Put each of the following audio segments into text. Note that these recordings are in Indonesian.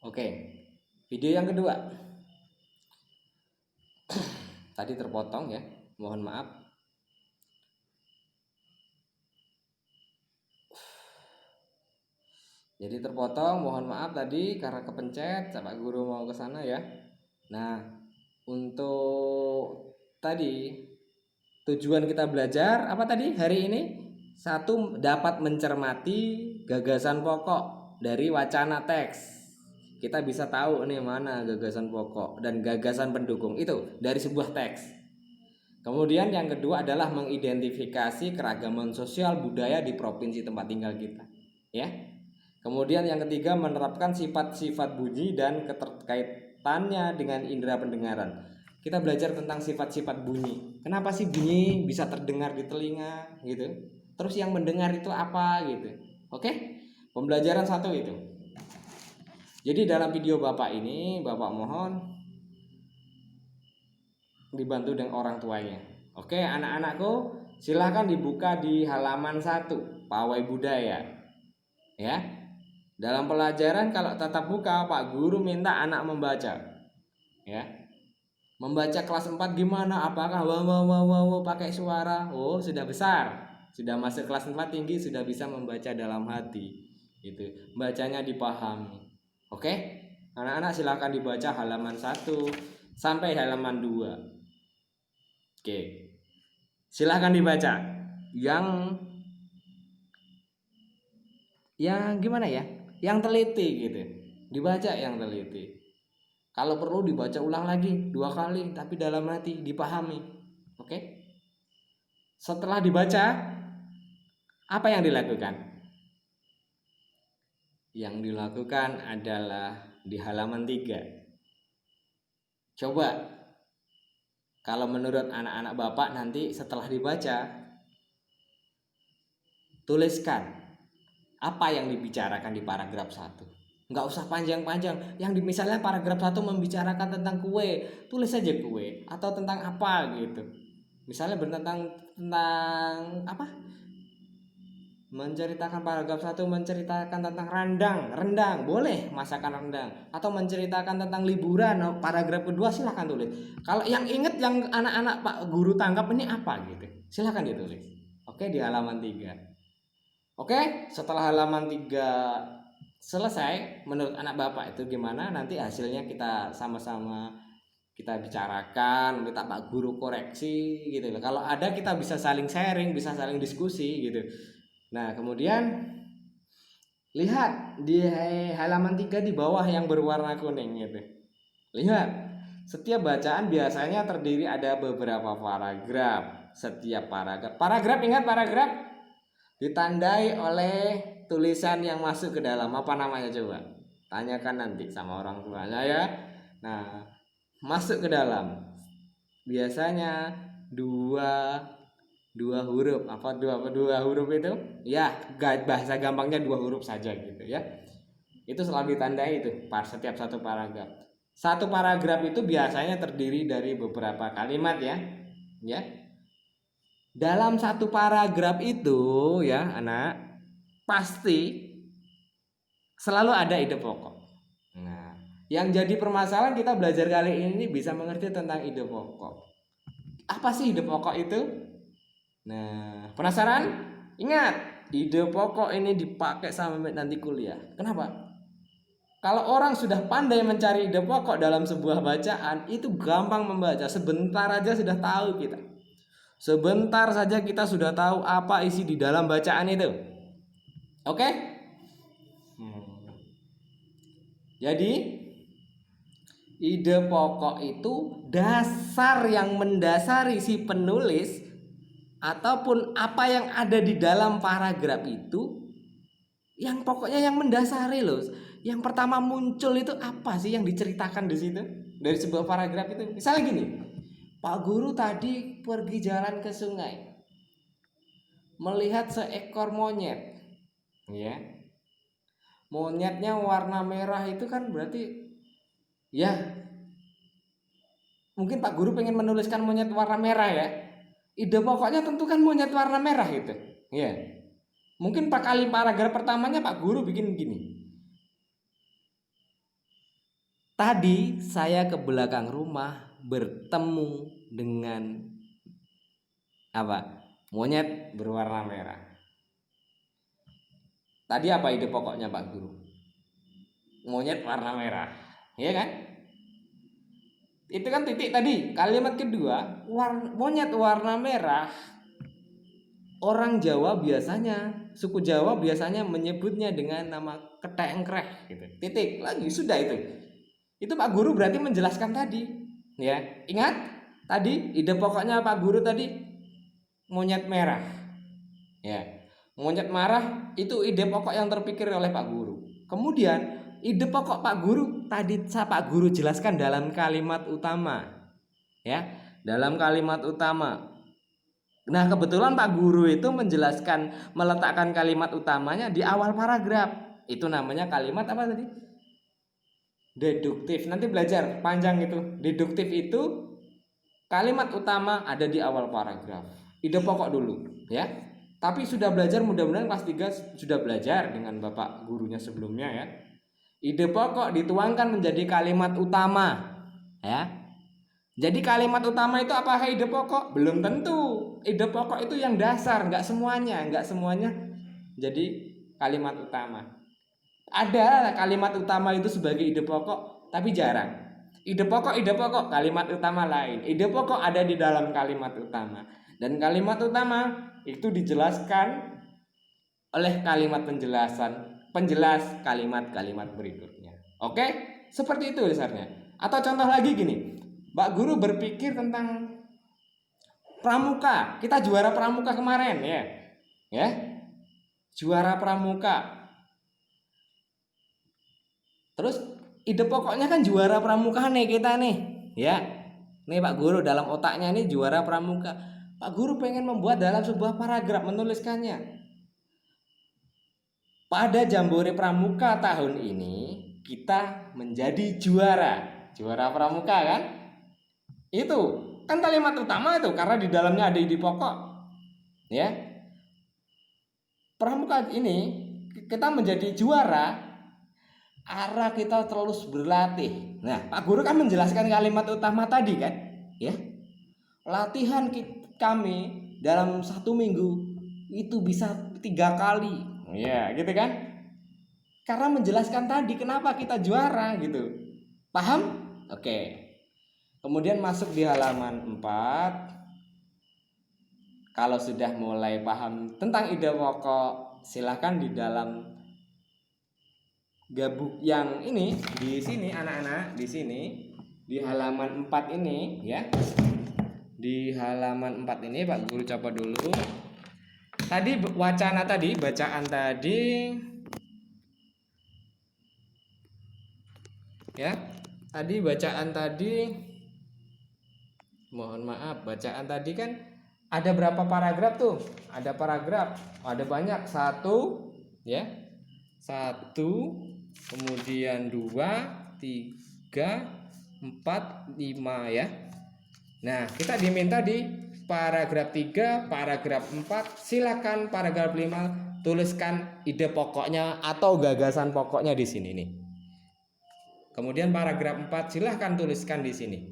Oke, video yang kedua. Tadi terpotong ya, mohon maaf. Jadi terpotong, mohon maaf tadi karena kepencet, Pak Guru mau ke sana ya. Nah, untuk tadi tujuan kita belajar apa tadi hari ini? Satu, dapat mencermati gagasan pokok dari wacana teks. Kita bisa tahu nih mana gagasan pokok dan gagasan pendukung itu dari sebuah teks. Kemudian yang kedua adalah mengidentifikasi keragaman sosial budaya di provinsi tempat tinggal kita, ya. Kemudian yang ketiga menerapkan sifat-sifat bunyi dan keterkaitannya dengan indera pendengaran. Kita belajar tentang sifat-sifat bunyi. Kenapa sih bunyi bisa terdengar di telinga gitu? Terus yang mendengar itu apa gitu? Oke? Pembelajaran satu itu. Jadi dalam video Bapak ini, Bapak mohon dibantu dengan orang tuanya. Oke, anak-anakku, silahkan dibuka di halaman 1, Pawai Budaya. Ya. Dalam pelajaran kalau tatap muka, Pak Guru minta anak membaca. Ya. Membaca kelas 4 gimana? Apakah wow pakai suara? Oh, sudah besar. Sudah masuk kelas 4 tinggi, sudah bisa membaca dalam hati. Gitu. Bacanya dipahami. Oke? Anak-anak silahkan dibaca halaman 1 sampai halaman 2. Oke. Silahkan dibaca. Yang gimana ya? Yang teliti gitu. Dibaca yang teliti. Kalau perlu dibaca ulang lagi 2 kali, tapi dalam hati dipahami. Oke? Setelah dibaca, apa yang dilakukan? Yang dilakukan adalah di halaman 3. Coba kalau menurut anak-anak Bapak nanti setelah dibaca, tuliskan apa yang dibicarakan di paragraf 1. Nggak usah panjang-panjang. Yang misalnya paragraf 1 membicarakan tentang kue, tulis saja kue atau tentang apa gitu. Misalnya tentang apa? Menceritakan paragraf 1 menceritakan tentang rendang, boleh masakan rendang, atau menceritakan tentang liburan, paragraf kedua silahkan tulis. Kalau yang inget yang anak-anak Pak Guru tangkap ini apa gitu, silahkan ditulis. Oke, di halaman 3. Oke, setelah halaman 3 selesai, menurut anak Bapak itu gimana? Nanti hasilnya kita sama-sama kita bicarakan, minta Pak Guru koreksi gitu loh. Kalau ada kita bisa saling sharing, bisa saling diskusi gitu. Nah, kemudian lihat di halaman 3 di bawah yang berwarna kuning gitu. Lihat, setiap bacaan biasanya terdiri ada beberapa paragraf. Setiap paragraf ingat paragraf ditandai oleh tulisan yang masuk ke dalam. Apa namanya coba? Tanyakan nanti sama orang tuanya ya. Nah, masuk ke dalam. Biasanya dua huruf. Dua huruf itu? Ya, bahasa gampangnya 2 huruf saja gitu ya. Itu selalu ditandai itu setiap satu paragraf. Satu paragraf itu biasanya terdiri dari beberapa kalimat ya. Ya. Dalam satu paragraf itu ya, anak, pasti selalu ada ide pokok. Nah, yang jadi permasalahan kita belajar kali ini bisa mengerti tentang ide pokok. Apa sih ide pokok itu? Nah, penasaran? Ingat, ide pokok ini dipakai sampai nanti kuliah. Kenapa? Kalau orang sudah pandai mencari ide pokok dalam sebuah bacaan, itu gampang membaca. Sebentar aja sudah tahu kita. Sebentar saja kita sudah tahu apa isi di dalam bacaan itu. Oke? Jadi, ide pokok itu dasar yang mendasari si penulis ataupun apa yang ada di dalam paragraf itu, yang pokoknya yang mendasari loh. Yang pertama muncul itu apa sih yang diceritakan di situ dari sebuah paragraf itu? Misalnya gini, Pak Guru tadi pergi jalan ke sungai, melihat seekor monyet, ya. Monyetnya warna merah itu kan berarti, ya, mungkin Pak Guru pengen menuliskan monyet warna merah ya. Ide pokoknya tentu kan monyet warna merah itu, ya. Mungkin Pak kali paragraf pertamanya Pak Guru bikin gini. Tadi saya ke belakang rumah bertemu dengan apa? Monyet berwarna merah. Tadi apa ide pokoknya Pak Guru? Monyet warna merah, ya kan? Itu kan titik tadi. Kalimat kedua, monyet warna merah. Orang Jawa biasanya, suku Jawa biasanya menyebutnya dengan nama ketengkreh gitu. Titik, lagi sudah itu. Itu Pak Guru berarti menjelaskan tadi. Ya, ingat tadi ide pokoknya Pak Guru tadi monyet merah. Ya. Monyet marah itu ide pokok yang terpikir oleh Pak Guru. Kemudian ide pokok Pak Guru tadi Pak Guru jelaskan dalam kalimat utama. Ya, dalam kalimat utama. Nah, kebetulan Pak Guru itu menjelaskan, meletakkan kalimat utamanya di awal paragraf. Itu namanya kalimat apa tadi? Deduktif. Nanti belajar panjang itu. Deduktif itu kalimat utama ada di awal paragraf. Ide pokok dulu, ya. Tapi sudah belajar, mudah-mudahan kelas 3 sudah belajar dengan Bapak gurunya sebelumnya ya. Ide pokok dituangkan menjadi kalimat utama, ya. Jadi kalimat utama itu apakah ide pokok? Belum tentu. Ide pokok itu yang dasar, nggak semuanya jadi kalimat utama. Ada kalimat utama itu sebagai ide pokok, tapi jarang. Ide pokok, kalimat utama lain. Ide pokok ada di dalam kalimat utama. Dan kalimat utama itu dijelaskan oleh kalimat penjelas kalimat-kalimat berikutnya. Oke? Seperti itu dasarnya. Atau contoh lagi gini. Mbak Guru berpikir tentang pramuka. Kita juara pramuka kemarin ya. Ya. Juara pramuka. Terus ide pokoknya kan juara pramuka nih kita nih, ya. Nih Pak Guru dalam otaknya nih juara pramuka. Pak Guru pengen membuat dalam sebuah paragraf menuliskannya. Pada Jambore Pramuka tahun ini kita menjadi juara pramuka kan? Itu kan kalimat utama itu karena di dalamnya ada ide pokok. Ya. Pramuka ini kita menjadi juara arah kita terus berlatih. Nah, Pak Guru kan menjelaskan kalimat utama tadi kan? Ya. Latihan kami dalam 1 minggu itu bisa 3 kali. Ya, gitu kan? Karena menjelaskan tadi kenapa kita juara gitu. Paham? Oke. Kemudian masuk di halaman 4. Kalau sudah mulai paham tentang ide pokok, silakan di dalam gabuk yang ini di sini anak-anak, di sini di halaman 4 ini ya. Di halaman 4 ini Pak Guru coba dulu. Tadi wacana tadi, bacaan tadi ya. Tadi bacaan tadi mohon maaf, bacaan tadi kan ada berapa paragraf tuh? Ada paragraf, ada banyak. 1 ya. 1, kemudian 2, 3, 4, 5 ya. Nah, kita diminta di paragraf 3, paragraf 4, silakan paragraf 5 tuliskan ide pokoknya atau gagasan pokoknya di sini nih. Kemudian paragraf 4 silakan tuliskan di sini.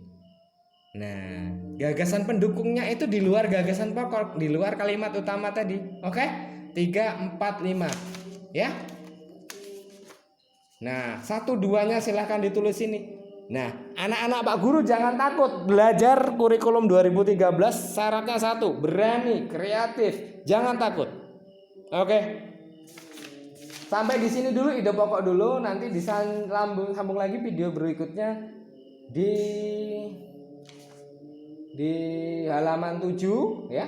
Nah, gagasan pendukungnya itu di luar gagasan pokok, di luar kalimat utama tadi. Oke? 3, 4, 5. Ya? Nah, 1, 2-nya silahkan ditulis ini. Nah, anak-anak Pak Guru jangan takut belajar kurikulum 2013. Syaratnya 1, berani, kreatif, jangan takut. Oke? Sampai di sini dulu ide pokok dulu, nanti sambung lagi video berikutnya di halaman 7 ya.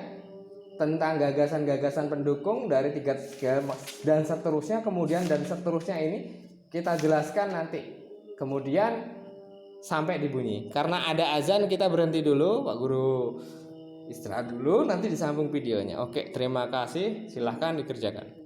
Tentang gagasan-gagasan pendukung dari 3 dan seterusnya, kemudian dan seterusnya ini kita jelaskan nanti. Kemudian sampai dibunyi. Karena ada azan kita berhenti dulu, Pak Guru istirahat dulu, nanti disambung videonya. Oke, terima kasih. Silahkan dikerjakan.